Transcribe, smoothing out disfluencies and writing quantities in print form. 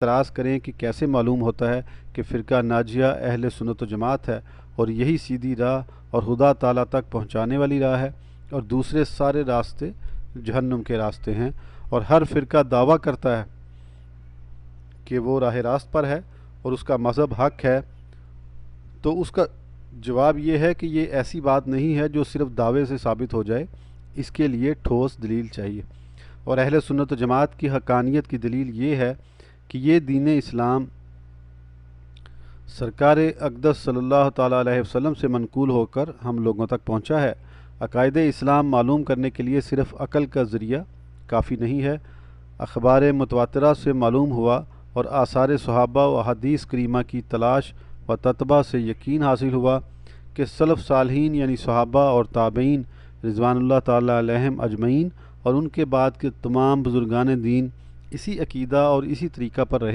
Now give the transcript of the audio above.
اعتراض کریں کہ کیسے معلوم ہوتا ہے کہ فرقہ ناجیہ اہل سنت و جماعت ہے اور یہی سیدھی راہ اور خدا تعالیٰ تک پہنچانے والی راہ ہے، اور دوسرے سارے راستے جہنم کے راستے ہیں، اور ہر فرقہ دعویٰ کرتا ہے کہ وہ راہ راست پر ہے اور اس کا مذہب حق ہے، تو اس کا جواب یہ ہے کہ یہ ایسی بات نہیں ہے جو صرف دعوے سے ثابت ہو جائے، اس کے لیے ٹھوس دلیل چاہیے۔ اور اہل سنت و جماعت کی حقانیت کی دلیل یہ ہے کہ یہ دین اسلام سرکار اقدس صلی اللہ تعالیٰ علیہ وسلم سے منقول ہو کر ہم لوگوں تک پہنچا ہے۔ عقائد اسلام معلوم کرنے کے لیے صرف عقل کا ذریعہ کافی نہیں ہے، اخبار متواترہ سے معلوم ہوا اور آثار صحابہ و احادیث کریمہ کی تلاش و تتبع سے یقین حاصل ہوا کہ سلف صالحین یعنی صحابہ اور تابعین رضوان اللہ تعالیٰ علیہم اجمعین اور ان کے بعد کے تمام بزرگان دین اسی عقیدہ اور اسی طریقہ پر رہے۔